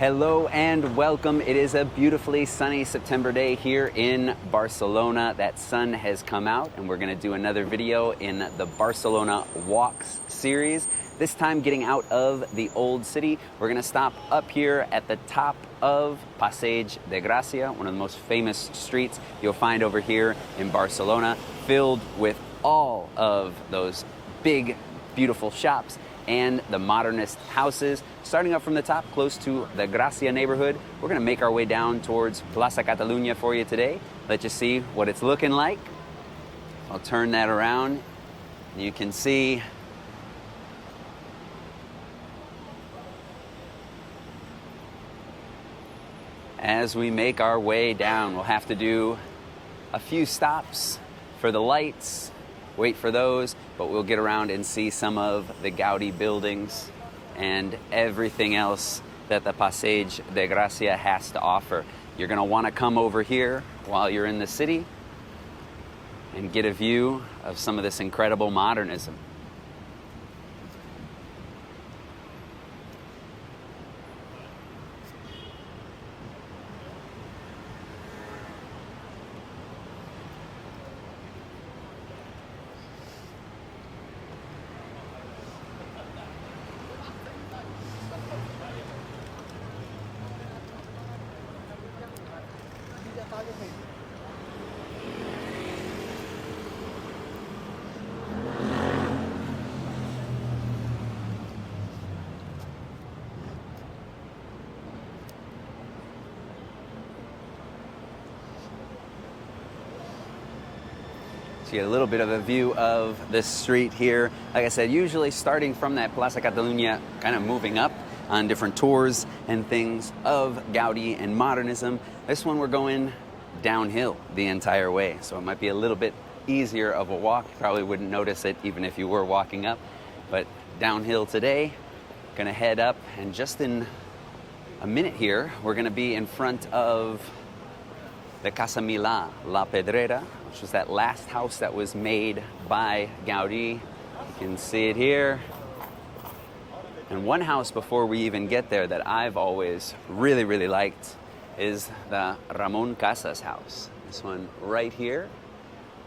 Hello and welcome. It is a beautifully sunny September day here in Barcelona. That sun has come out and we're going to do another video in the Barcelona Walks series. This time getting out of the old city. We're going to stop up here at the top of Passeig de Gracia, one of the most famous streets you'll find over here in Barcelona, filled with all of those big, beautiful shops and the modernist houses. Starting up from the top, close to the Gracia neighborhood, we're gonna make our way down towards Plaza Catalunya for you today. Let you see what it's looking like. I'll turn that around. You can see as we make our way down, we'll have to do a few stops for the lights, wait for those, but we'll get around and see some of the Gaudi buildings and everything else that the Passeig de Gracia has to offer. You're going to want to come over here while you're in the city and get a view of some of this incredible modernism. Get a little bit of a view of this street here. Like I said, usually starting from that Plaza Catalunya, kind of moving up on different tours and things of Gaudi and modernism. This one we're going downhill the entire way, so it might be a little bit easier of a walk. You probably wouldn't notice it even if you were walking up, but downhill today. Gonna head up, and just in a minute here, we're gonna be in front of the Casa Milà, La Pedrera, which was that last house that was made by Gaudi. You can see it here. And one house before we even get there that I've always really liked is the Ramon Casa's house. This one right here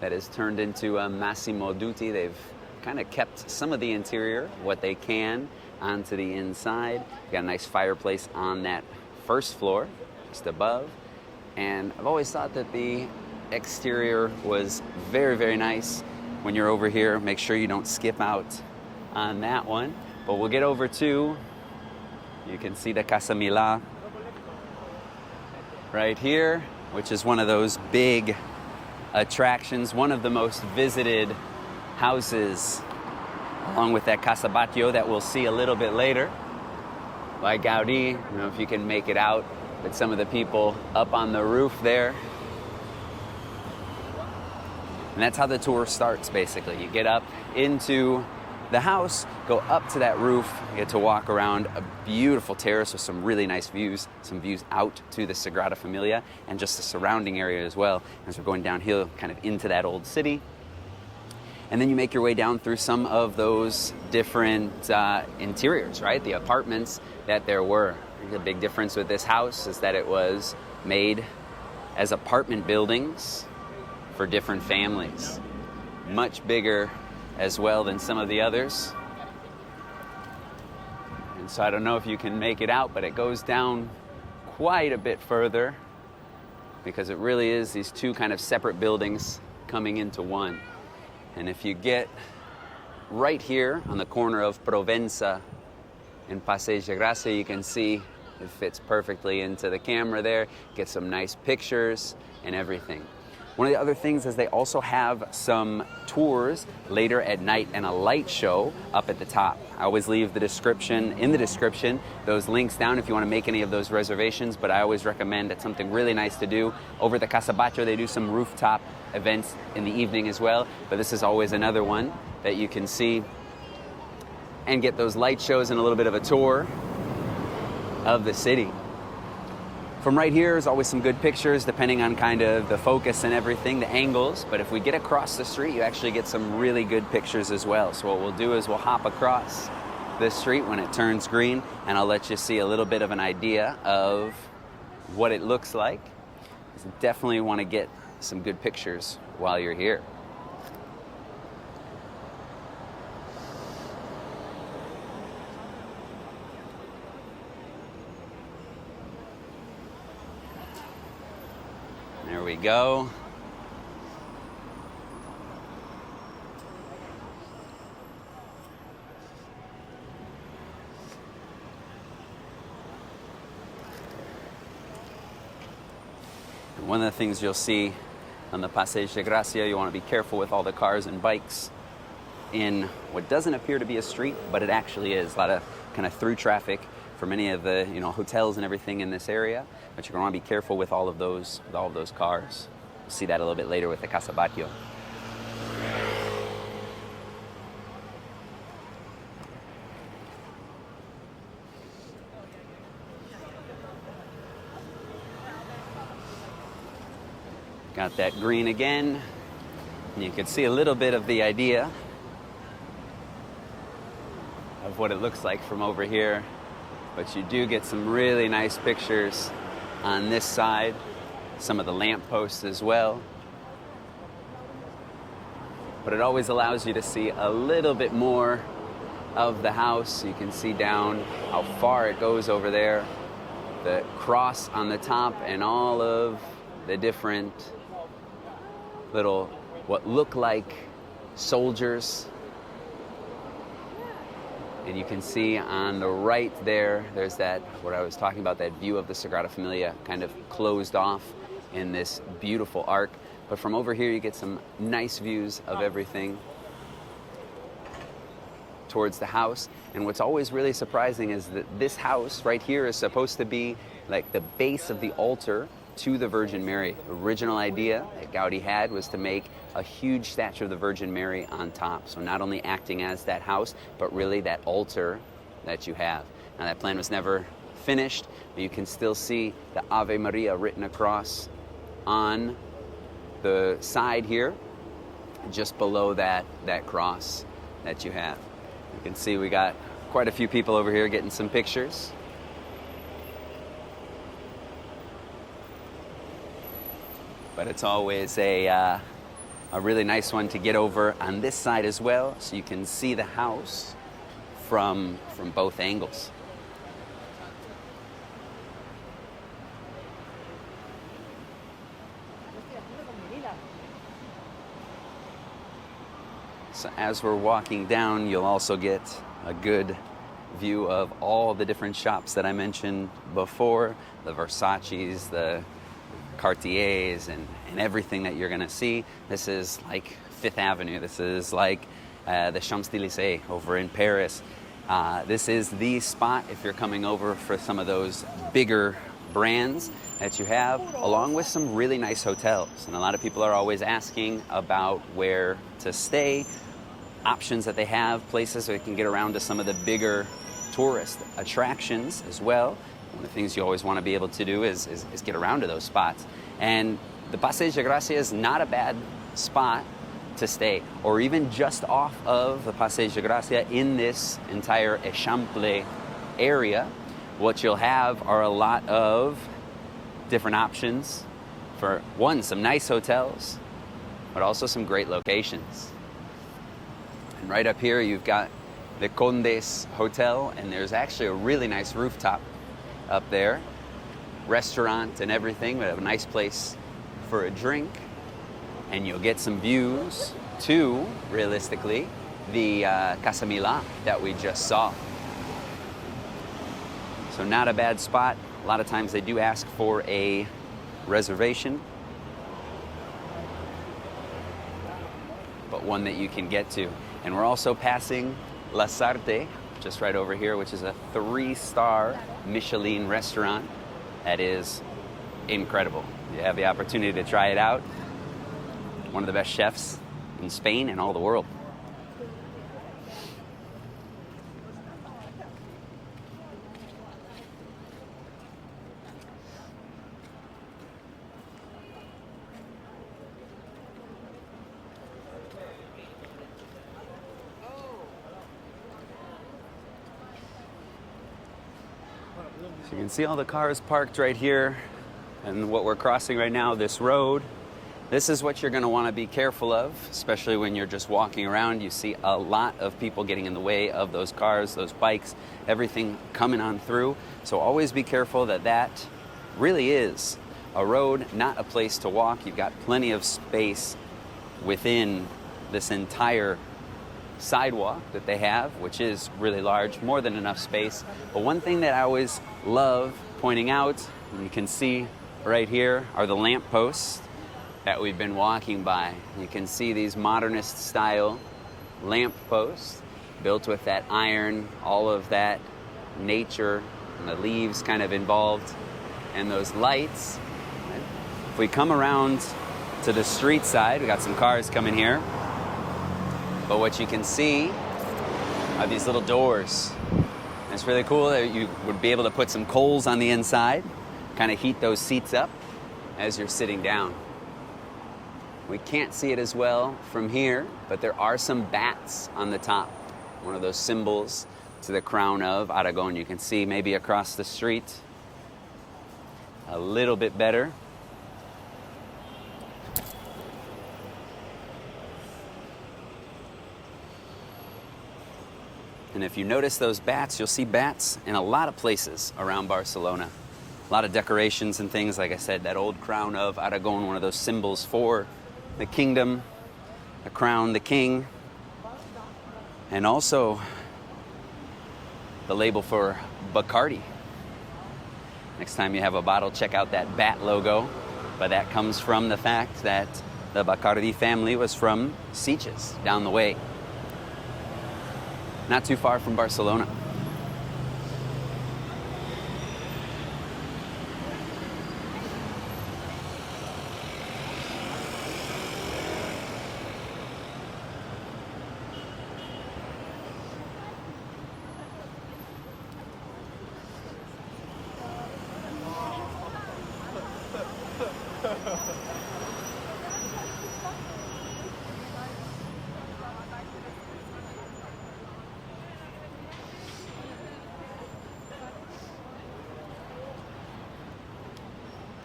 that is turned into a Massimo Dutti. They've kind of kept some of the interior, what they can, onto the inside. Got a nice fireplace on that first floor, just above. And I've always thought that the exterior was very nice. When you're over here, make sure you don't skip out on that one. But we'll get over to, you can see the Casa Milà right here, which is one of those big attractions, one of the most visited houses, along with that Casa Batlló that we'll see a little bit later by Gaudi. I don't know if you can make it out, but some of the people up on the roof there. And that's how the tour starts, basically. You get up into the house, go up to that roof, you get to walk around a beautiful terrace with some really nice views, some views out to the Sagrada Familia and just the surrounding area as well, as we're going downhill kind of into that old city. And then you make your way down through some of those different interiors, right? The apartments that there were. The big difference with this house is that it was made as apartment buildings for different families. Much bigger as well than some of the others. And so I don't know if you can make it out, but it goes down quite a bit further because it really is these two kind of separate buildings coming into one. And if you get right here on the corner of Provenza and Passeig de Gracia, you can see it fits perfectly into the camera there, get some nice pictures and everything. One of the other things is they also have some tours later at night and a light show up at the top. I always leave the description, in the description, those links down if you want to make any of those reservations, but I always recommend it's something really nice to do. Over at the Casa Batlló, they do some rooftop events in the evening as well, but this is always another one that you can see and get those light shows and a little bit of a tour of the city. From right here is always some good pictures depending on kind of the focus and everything, the angles, but if we get across the street, you actually get some really good pictures as well. So what we'll do is we'll hop across this street when it turns green, and I'll let you see a little bit of an idea of what it looks like. You definitely want to get some good pictures while you're here. There we go. And one of the things you'll see on the Passeig de Gracia, you want to be careful with all the cars and bikes in what doesn't appear to be a street, but it actually is. A lot of kind of through traffic for many of the hotels and everything in this area, but you're going to want to be careful with all of those cars. We'll see that a little bit later with the Casa Batlló. Got that green again, and you can see a little bit of the idea of what it looks like from over here, but you do get some really nice pictures on this side, some of the lampposts as well. But it always allows you to see a little bit more of the house. You can see down how far it goes over there, the cross on the top, and all of the different little, what look like soldiers. And you can see on the right there, there's that, what I was talking about, that view of the Sagrada Familia kind of closed off in this beautiful arc. But from over here, you get some nice views of everything towards the house. And what's always really surprising is that this house right here is supposed to be like the base of the altar to the Virgin Mary. The original idea that Gaudi had was to make a huge statue of the Virgin Mary on top. So not only acting as that house, but really that altar that you have. Now that plan was never finished, but you can still see the Ave Maria written across on the side here, just below that cross that you have. You can see we got quite a few people over here getting some pictures. But it's always a really nice one to get over on this side as well, so you can see the house from both angles. So as we're walking down, you'll also get a good view of all the different shops that I mentioned before, the Versace's, the Cartiers, and everything that you're going to see. This is like Fifth Avenue. This is like the Champs-Élysées over in Paris. This is the spot if you're coming over for some of those bigger brands that you have, along with some really nice hotels. And a lot of people are always asking about where to stay, options that they have, places where you can get around to some of the bigger tourist attractions as well. One of the things you always want to be able to do is get around to those spots. And the Passeig de Gracia is not a bad spot to stay, or even just off of the Passeig de Gracia in this entire Eixample area. What you'll have are a lot of different options for, one, some nice hotels, but also some great locations. And right up here, you've got the Conde's Hotel, and there's actually a really nice rooftop up there, restaurant and everything, but a nice place for a drink. And you'll get some views to, realistically, the Casa Milà that we just saw. So not a bad spot. A lot of times they do ask for a reservation, but one that you can get to. And we're also passing La Sarte, just right over here, which is a 3-star Michelin restaurant that is incredible. You have the opportunity to try it out. One of the best chefs in Spain and all the world. So you can see all the cars parked right here, and what we're crossing right now, this road. This is what you're going to want to be careful of, especially when you're just walking around. You see a lot of people getting in the way of those cars, those bikes, everything coming on through. So always be careful that that really is a road, not a place to walk. You've got plenty of space within this entire sidewalk that they have, which is really large, more than enough space. But one thing that I always love pointing out, and you can see right here, are the lamp posts that we've been walking by. You can see these modernist style lamp posts built with that iron, all of that nature and the leaves kind of involved, and those lights. If we come around to the street side, we got some cars coming here, but what you can see are these little doors. And it's really cool that you would be able to put some coals on the inside, kind of heat those seats up as you're sitting down. We can't see it as well from here, but there are some bats on the top, one of those symbols to the crown of Aragon. You can see maybe across the street a little bit better. And if you notice those bats, you'll see bats in a lot of places around Barcelona. A lot of decorations and things, like I said, that old crown of Aragon, one of those symbols for the kingdom, the crown, the king, and also the label for Bacardi. Next time you have a bottle, check out that bat logo, but that comes from the fact that the Bacardi family was from Sitges, down the way, not too far from Barcelona.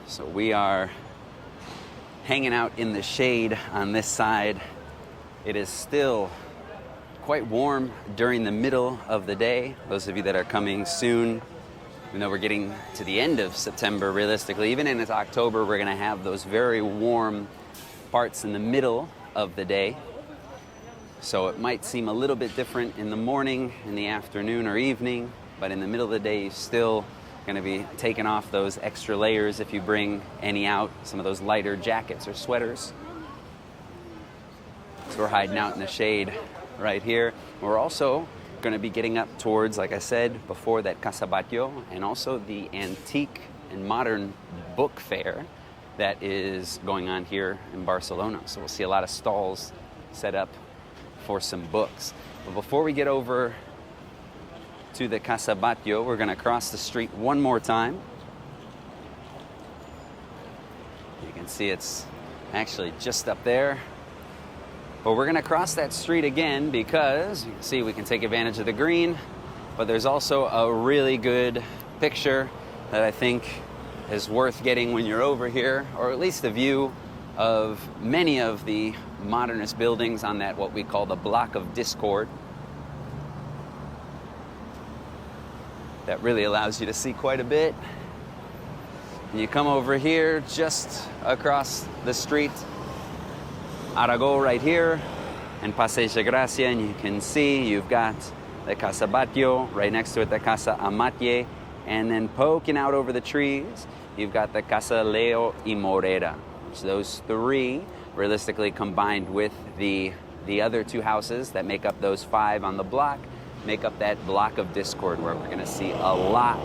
So we are hanging out in the shade on this side. It is still quite warm during the middle of the day. Those of you that are coming soon, even though we're getting to the end of September, realistically, even in October, we're going to have those very warm parts in the middle of the day. So it might seem a little bit different in the morning, in the afternoon or evening, but in the middle of the day, you're still going to be taking off those extra layers if you bring any out, some of those lighter jackets or sweaters. So we're hiding out in the shade right here. We're also going to be getting up towards, like I said before, that Casa Batlló, and also the antique and modern book fair that is going on here in Barcelona. So we'll see a lot of stalls set up for some books. But before we get over to the Casa Batlló, we're going to cross the street one more time. You can see it's actually just up there. But we're going to cross that street again because you can see we can take advantage of the green, but there's also a really good picture that I think is worth getting when you're over here, or at least a view of many of the modernist buildings on that what we call the block of discord. That really allows you to see quite a bit. And you come over here just across the street, Aragon right here, and Passeig Gracia, and you can see you've got the Casa Batlló, right next to it the Casa Amatller, and then poking out over the trees, you've got the Casa Lleó y Morera. So those three, realistically combined with the other two houses that make up those five on the block, make up that block of discord where we're going to see a lot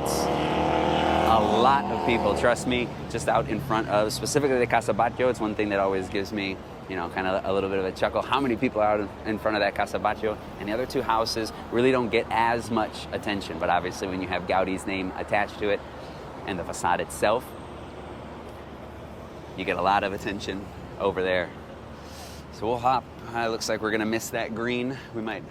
of people. Trust me, just out in front of specifically the Casa Batlló. It's one thing that always gives me, kind of a little bit of a chuckle. How many people are out in front of that Casa Batlló? And the other two houses really don't get as much attention. But obviously when you have Gaudi's name attached to it and the facade itself, you get a lot of attention over there. So we'll hop. It looks like we're going to miss that green. We might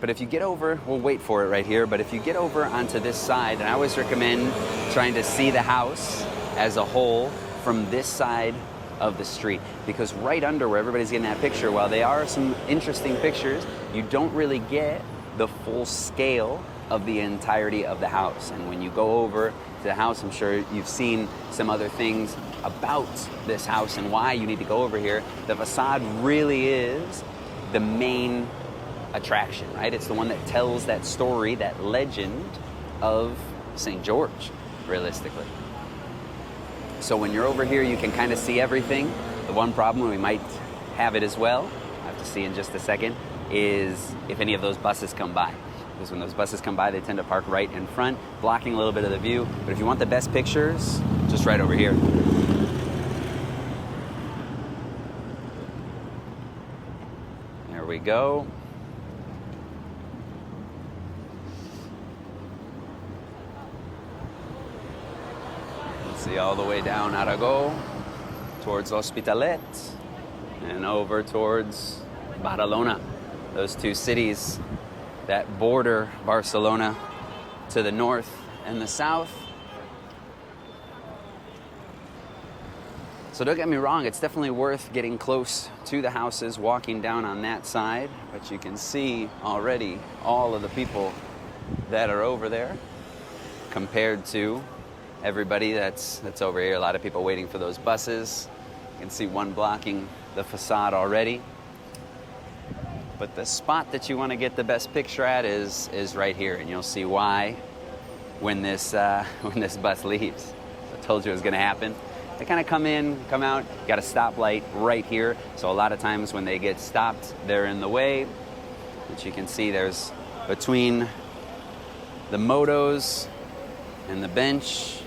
But if you get over, we'll wait for it right here, but if you get over onto this side, and I always recommend trying to see the house as a whole from this side of the street, because right under where everybody's getting that picture, while they are some interesting pictures, you don't really get the full scale of the entirety of the house. And when you go over to the house, I'm sure you've seen some other things about this house and why you need to go over here. The facade really is the main attraction, right? It's the one that tells that story, that legend of St. George, realistically. So when you're over here, you can kind of see everything. The one problem, we might have it as well, I have to see in just a second, is if any of those buses come by. Because when those buses come by, they tend to park right in front, blocking a little bit of the view. But if you want the best pictures, just right over here. There we go. See all the way down Arago towards Hospitalet and over towards Barcelona. Those two cities that border Barcelona to the north and the south. So don't get me wrong, it's definitely worth getting close to the houses, walking down on that side, but you can see already all of the people that are over there compared to everybody that's over here. A lot of people waiting for those buses. You can see one blocking the facade already. But the spot that you want to get the best picture at is right here, and you'll see why when this bus leaves. I told you it was going to happen. They kind of come in, come out, got a stoplight right here. So a lot of times when they get stopped, they're in the way. But you can see there's between the motos and the bench.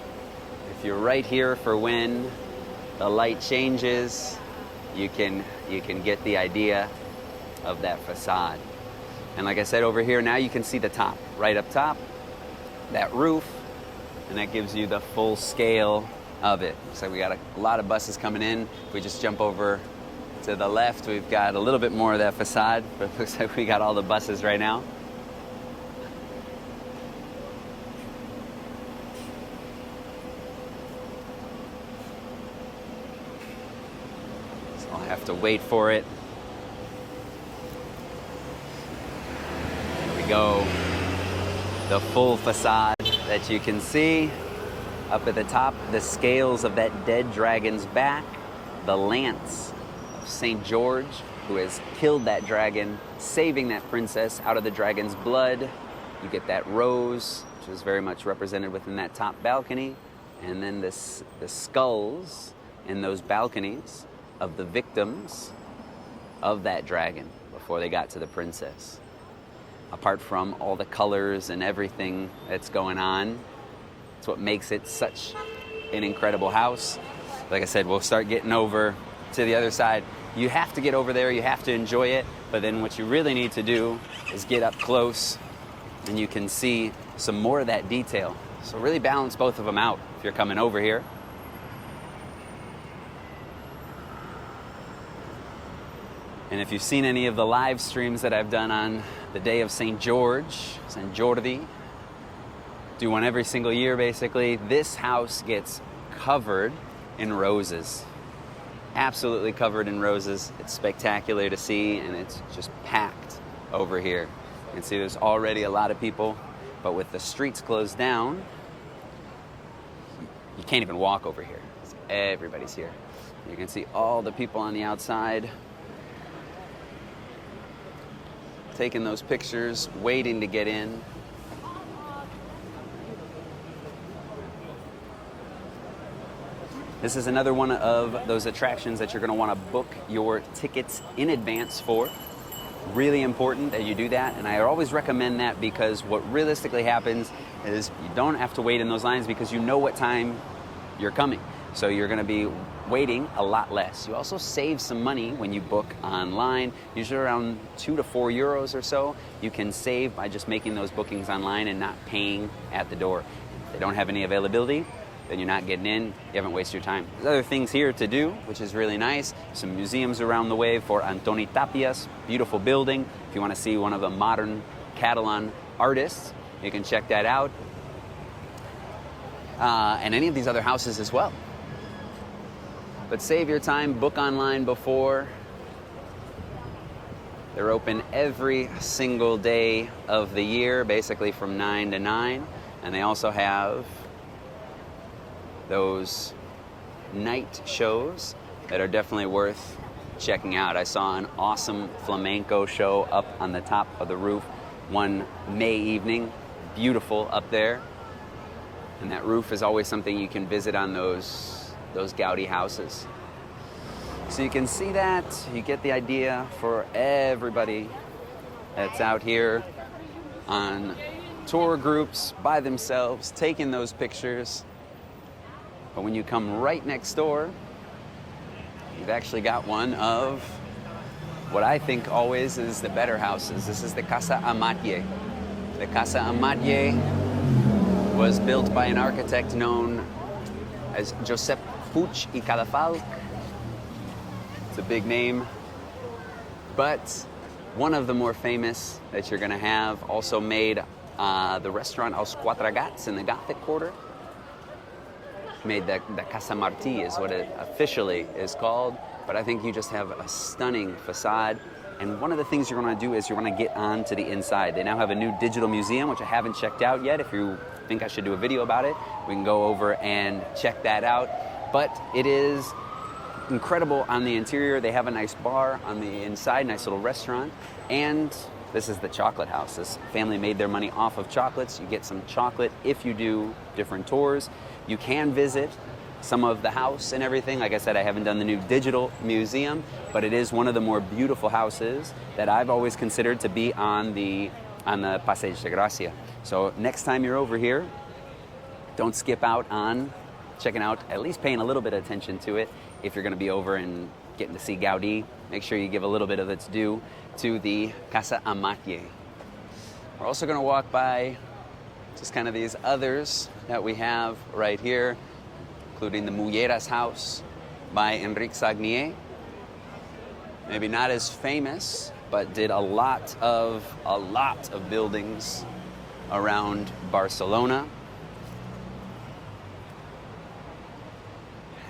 If you're right here for when the light changes, you can get the idea of that facade. And like I said, over here now you can see the top, right up top, that roof, and that gives you the full scale of it. Looks like we got a lot of buses coming in. If we just jump over to the left, we've got a little bit more of that facade, but it looks like we got all the buses right now. So I'll have to wait for it. There we go. The full facade that you can see. Up at the top, the scales of that dead dragon's back, the lance of St. George, who has killed that dragon, saving that princess out of the dragon's blood. You get that rose, which is very much represented within that top balcony, and then the skulls in those balconies of the victims of that dragon before they got to the princess. Apart from all the colors and everything that's going on, it's what makes it such an incredible house. Like I said, we'll start getting over to the other side. You have to get over there, you have to enjoy it, but then what you really need to do is get up close and you can see some more of that detail. So really balance both of them out if you're coming over here. And if you've seen any of the live streams that I've done on the day of St. George, St. Jordi, do one every single year basically, this house gets covered in roses. Absolutely covered in roses. It's spectacular to see, and it's just packed over here. You can see there's already a lot of people, but with the streets closed down, you can't even walk over here. Everybody's here. You can see all the people on the outside taking those pictures, waiting to get in. This is another one of those attractions that you're going to want to book your tickets in advance for. Really important that you do that, and I always recommend that because what realistically happens is you don't have to wait in those lines because you know what time you're coming. So you're going to be waiting a lot less. You also save some money when you book online, usually around 2 to 4 euros or so. You can save by just making those bookings online and not paying at the door. If they don't have any availability, then you're not getting in, you haven't wasted your time. There's other things here to do, which is really nice. Some museums around the way for Antoni Tapias, beautiful building. If you want to see one of the modern Catalan artists. You can check that out. And any of these other houses as well. But save your time, book online before. They're open every single day of the year, basically from 9 to 9. And they also have those night shows that are definitely worth checking out. I saw an awesome flamenco show up on the top of the roof one May evening. Beautiful up there. And that roof is always something you can visit on those Gaudi houses. So you can see that, you get the idea for everybody that's out here on tour groups by themselves, taking those pictures. But when you come right next door, you've actually got one of what I think always is the better houses. This is the Casa Amatller. The Casa Amatller was built by an architect known as Josep Puig i Cadafalch. It's a big name, but one of the more famous that you're going to have also made the restaurant Els Quatre Gats in the Gothic Quarter. Made the Casa Martí is what it officially is called, but I think you just have a stunning facade. And one of the things you're going to do is you're going to get onto the inside. They now have a new digital museum, which I haven't checked out yet. If you think I should do a video about it, we can go over and check that out. But it is incredible on the interior. They have a nice bar on the inside, nice little restaurant. And this is the chocolate house. This family made their money off of chocolates. You get some chocolate if you do different tours. You can visit some of the house and everything. Like I said, I haven't done the new digital museum, but it is one of the more beautiful houses that I've always considered to be on the Passeig de Gracia. So next time you're over here, don't skip out on checking out, at least paying a little bit of attention to it. If you're going to be over and getting to see Gaudi, make sure you give a little bit of its due to the Casa Amatller. We're also going to walk by just kind of these others that we have right here, including the Morera's house by Enric Sagnier. Maybe not as famous, but did a lot of buildings around Barcelona.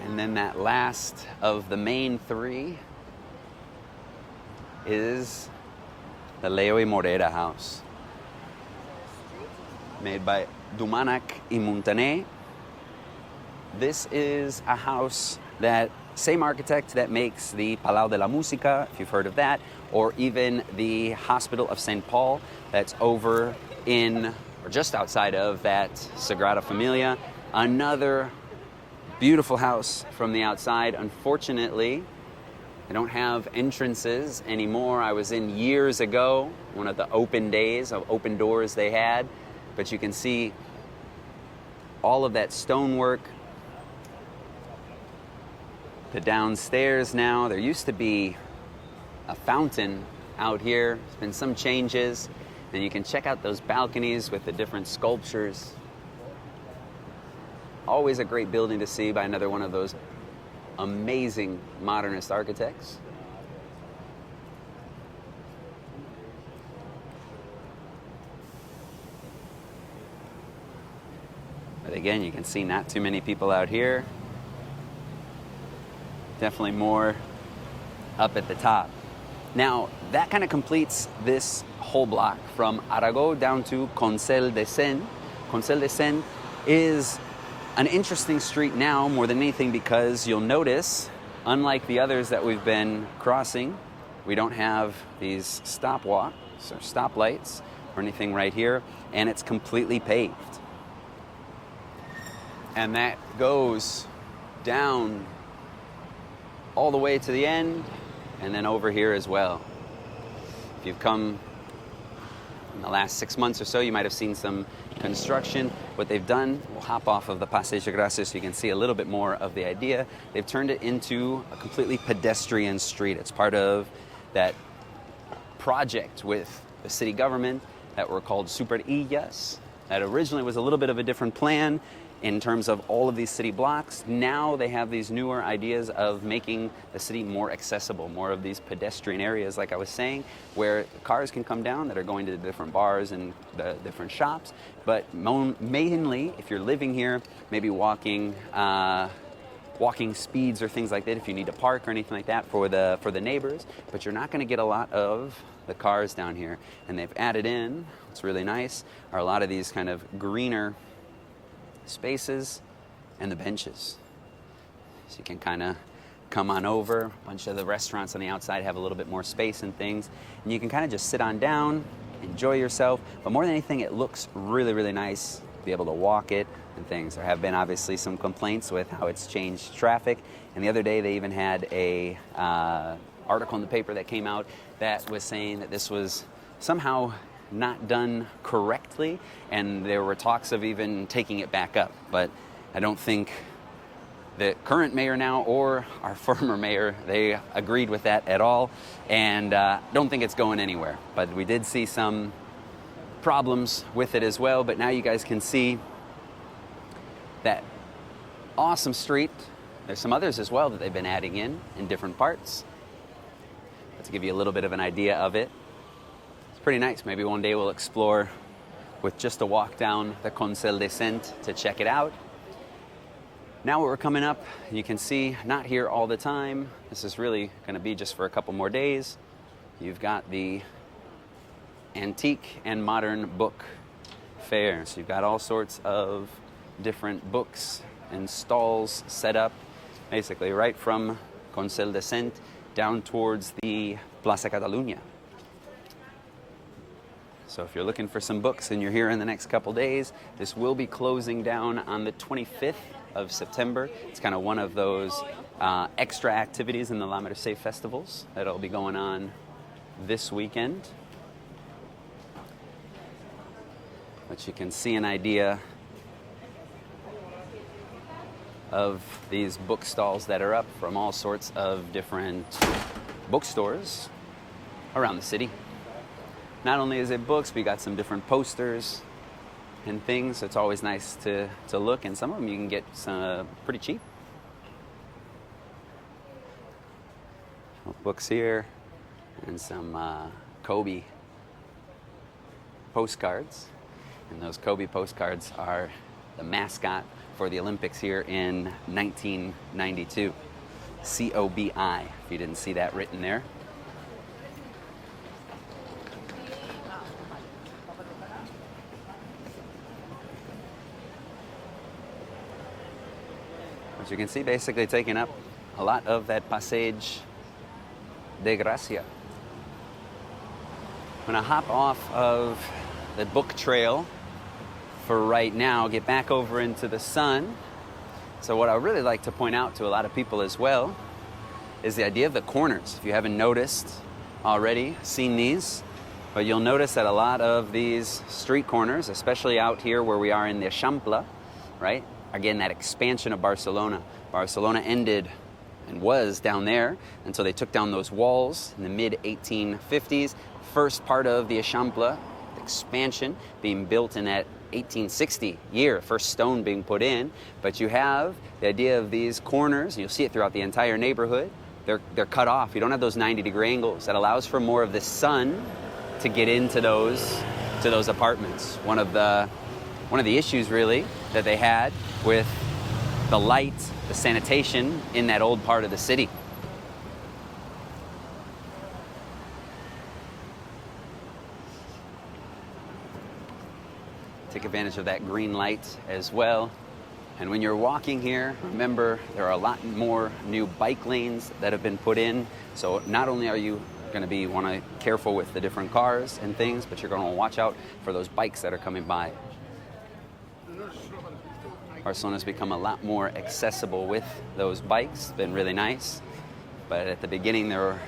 And then that last of the main three is the Lleó y Morera house, made by Domànech i Muntaner. This is a house that, same architect that makes the Palau de la Música, if you've heard of that, or even the Hospital of St. Paul that's over in, or just outside of that Sagrada Familia. Another beautiful house from the outside. Unfortunately, they don't have entrances anymore. I was in years ago, one of the open days of open doors they had, but you can see all of that stonework. The downstairs now, there used to be a fountain out here. There's been some changes, and you can check out those balconies with the different sculptures. Always a great building to see by another one of those amazing modernist architects. But again, you can see not too many people out here. Definitely more up at the top. Now, that kind of completes this whole block from Aragó down to Consell de Cent. Consell de Cent is an interesting street now more than anything because you'll notice, unlike the others that we've been crossing, we don't have these stopwalks or stoplights or anything right here, and it's completely paved. And that goes down all the way to the end, and then over here as well. If you've come in the last 6 months or so, you might have seen some construction. What they've done, we'll hop off of the Passeig de Gracia so you can see a little bit more of the idea. They've turned it into a completely pedestrian street. It's part of that project with the city government that were called Superillas. That originally was a little bit of a different plan, in terms of all of these city blocks. Now they have these newer ideas of making the city more accessible, more of these pedestrian areas, like I was saying, where cars can come down that are going to the different bars and the different shops. But mainly, if you're living here, maybe walking speeds or things like that, if you need to park or anything like that for the neighbors. But you're not going to get a lot of the cars down here. And they've added in, what's really nice, are a lot of these kind of greener spaces and the benches. So you can kind of come on over. A bunch of the restaurants on the outside have a little bit more space and things. And you can kind of just sit on down, enjoy yourself. But more than anything, it looks really, really nice. Be able to walk it and things. There have been obviously some complaints with how it's changed traffic. And the other day they even had a article in the paper that came out that was saying that this was somehow not done correctly, and there were talks of even taking it back up. But I don't think the current mayor now or our former mayor, they agreed with that at all, and don't think it's going anywhere. But we did see some problems with it as well. But now you guys can see that awesome street. There's some others as well that they've been adding in different parts. To give you a little bit of an idea of it. Pretty nice. Maybe one day we'll explore with just a walk down the Consell de Cent to check it out. Now we're coming up, you can see, not here all the time. This is really going to be just for a couple more days. You've got the antique and modern book fair. So you've got all sorts of different books and stalls set up, basically right from Consell de Cent down towards the Plaza Catalunya. So if you're looking for some books and you're here in the next couple days, this will be closing down on the 25th of September. It's kind of one of those extra activities in the La Merced festivals that'll be going on this weekend. But you can see an idea of these book stalls that are up from all sorts of different bookstores around the city. Not only is it books, we got some different posters and things. So it's always nice to look, and some of them you can get pretty cheap. Books here, and some Kobe postcards. And those Kobe postcards are the mascot for the Olympics here in 1992. COBI, if you didn't see that written there. As you can see, basically taking up a lot of that Passeig de Gracia. I'm going to hop off of the book trail for right now, get back over into the sun. So what I really like to point out to a lot of people as well is the idea of the corners. If you haven't noticed already, seen these, but you'll notice that a lot of these street corners, especially out here where we are in the Eixample, right? Again, that expansion of Barcelona. Barcelona ended and was down there until they took down those walls in the mid-1850s. First part of the Eixample, the expansion, being built in that 1860 year, first stone being put in. But you have the idea of these corners, and you'll see it throughout the entire neighborhood. They're cut off. You don't have those 90-degree angles. That allows for more of the sun to get into those apartments. One of the issues really that they had with the light, the sanitation in that old part of the city. Take advantage of that green light as well. And when you're walking here, remember there are a lot more new bike lanes that have been put in. So not only are you going to be careful with the different cars and things, but you're going to watch out for those bikes that are coming by. Barcelona's become a lot more accessible with those bikes. It's been really nice. But at the beginning, there were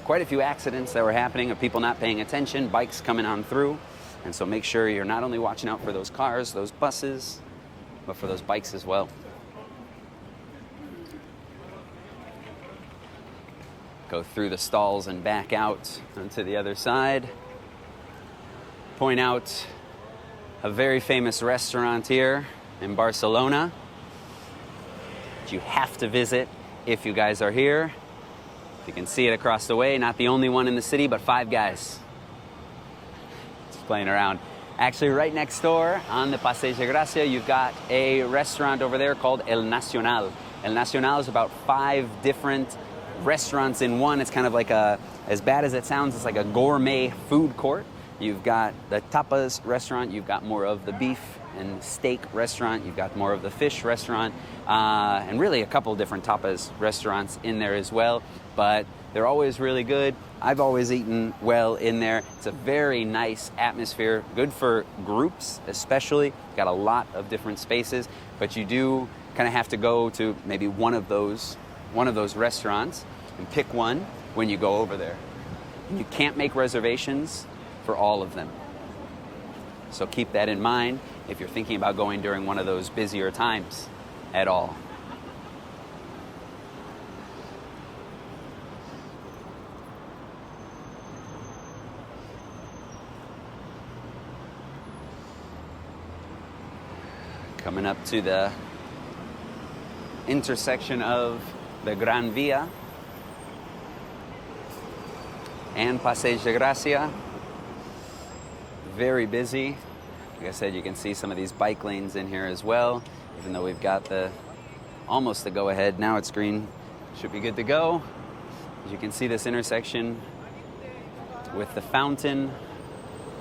quite a few accidents that were happening of people not paying attention, bikes coming on through. And so make sure you're not only watching out for those cars, those buses, but for those bikes as well. Go through the stalls and back out onto the other side. Point out a very famous restaurant here in Barcelona that you have to visit if you guys are here. You can see it across the way, not the only one in the city, but Five Guys. It's playing around. Actually, right next door on the Passeig de Gracia, you've got a restaurant over there called El Nacional. El Nacional is about 5 different restaurants in one. It's kind of like as bad as it sounds, it's like a gourmet food court. You've got the tapas restaurant, you've got more of the beef and steak restaurant, you've got more of the fish restaurant, and really a couple different tapas restaurants in there as well. But they're always really good. I've always eaten well in there. It's a very nice atmosphere, good for groups especially. Got a lot of different spaces, but you do kind of have to go to maybe one of those restaurants and pick one when you go over there. You can't make reservations for all of them. So keep that in mind if you're thinking about going during one of those busier times at all. Coming up to the intersection of the Gran Via and Passeig de Gracia. Very busy. Like I said, you can see some of these bike lanes in here as well. Even though we've got almost the go-ahead. Now it's green. Should be good to go. As you can see, this intersection with the fountain.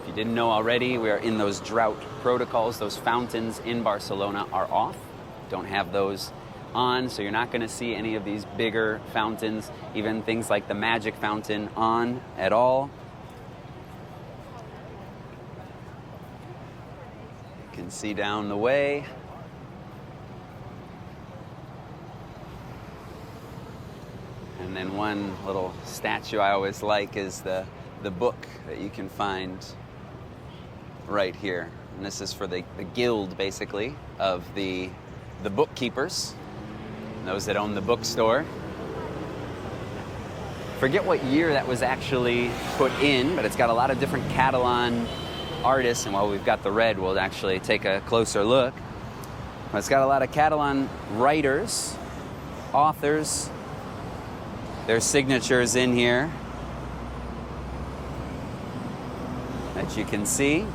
If you didn't know already, we are in those drought protocols. Those fountains in Barcelona are off. Don't have those on, so you're not going to see any of these bigger fountains, even things like the Magic Fountain, on at all. You can see down the way. And then one little statue I always like is the book that you can find right here. And this is for the guild, basically, of the bookkeepers, those that own the bookstore. Forget what year that was actually put in, but it's got a lot of different Catalan artists, and while we've got the red, we'll actually take a closer look. But it's got a lot of Catalan writers, authors, their signatures in here that you can see.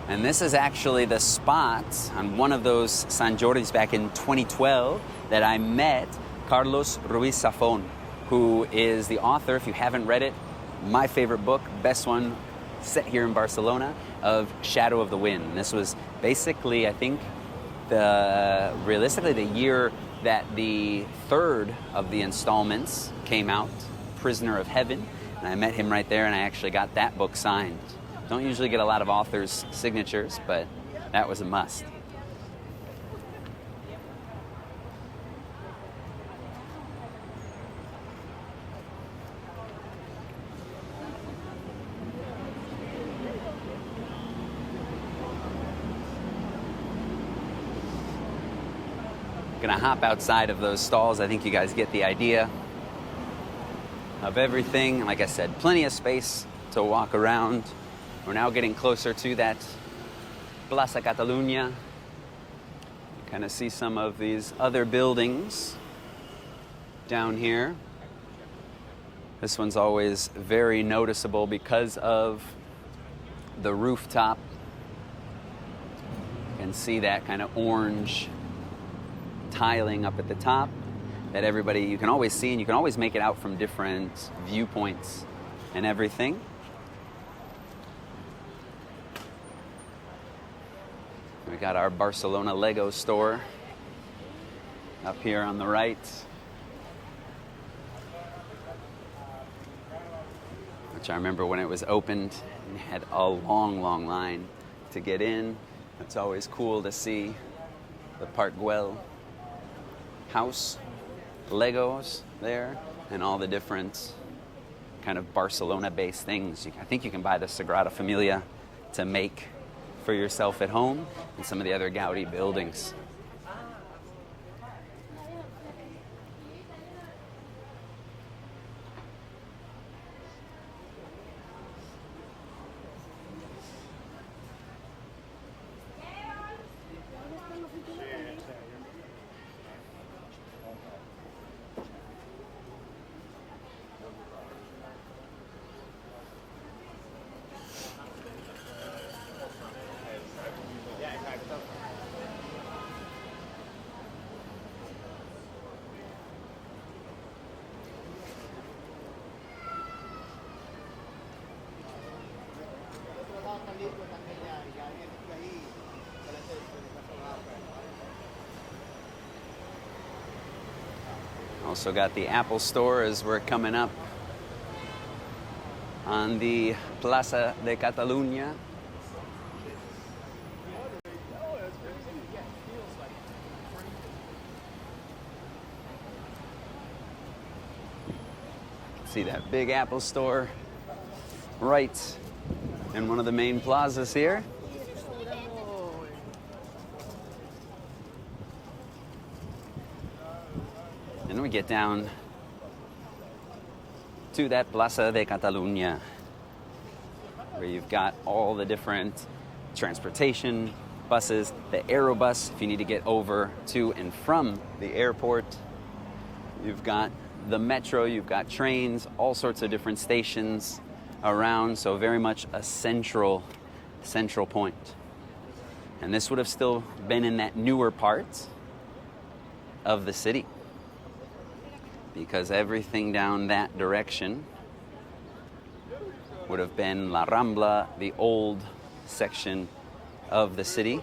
And this is actually the spot on one of those San Jordis back in 2012 that I met Carlos Ruiz Zafón, who is the author, if you haven't read it, my favorite book, best one set here in Barcelona, of Shadow of the Wind. And this was basically, I think, realistically the year that the third of the installments came out, Prisoner of Heaven. And I met him right there, and I actually got that book signed. Don't usually get a lot of authors' signatures, but that was a must. Gonna hop outside of those stalls. I think you guys get the idea of everything. Like I said, plenty of space to walk around. We're now getting closer to that Plaza Catalunya. You kind of see some of these other buildings down here. This one's always very noticeable because of the rooftop. You can see that kind of orange tiling up at the top that everybody, you can always see, and you can always make it out from different viewpoints and everything. We got our Barcelona Lego store up here on the right, which I remember when it was opened, and had a long, long line to get in. It's always cool to see the Park Güell house, Legos there, and all the different kind of Barcelona-based things. I think you can buy the Sagrada Familia to make for yourself at home, and some of the other Gaudi buildings. also got the Apple Store as we're coming up on the Plaza de Catalunya. See that big Apple Store right in one of the main plazas here. And we get down to that Plaza de Catalunya, where you've got all the different transportation buses, the Aerobus if you need to get over to and from the airport. You've got the metro, you've got trains, all sorts of different stations around, so very much a central point. And this would have still been in that newer part of the city, because everything down that direction would have been La Rambla, the old section of the city.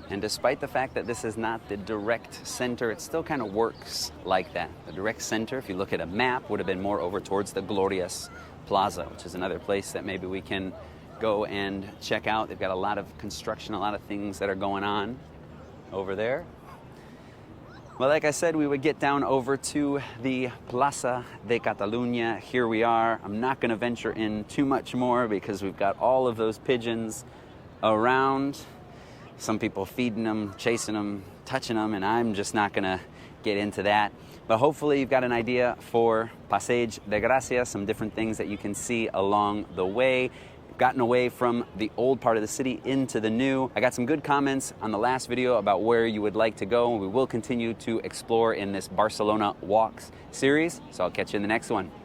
And despite the fact that this is not the direct center, it still kind of works like that. The direct center, if you look at a map, would have been more over towards the Glorias Plaza, which is another place that maybe we can go and check out. They've got a lot of construction, a lot of things that are going on over there. Well, like I said, we would get down over to the Plaza de Catalunya. Here we are. I'm not going to venture in too much more because we've got all of those pigeons around. Some people feeding them, chasing them, touching them, and I'm just not going to get into that. But hopefully you've got an idea for Passeig de Gracia, some different things that you can see along the way. We've gotten away from the old part of the city into the new. I got some good comments on the last video about where you would like to go, and we will continue to explore in this Barcelona Walks series. So I'll catch you in the next one.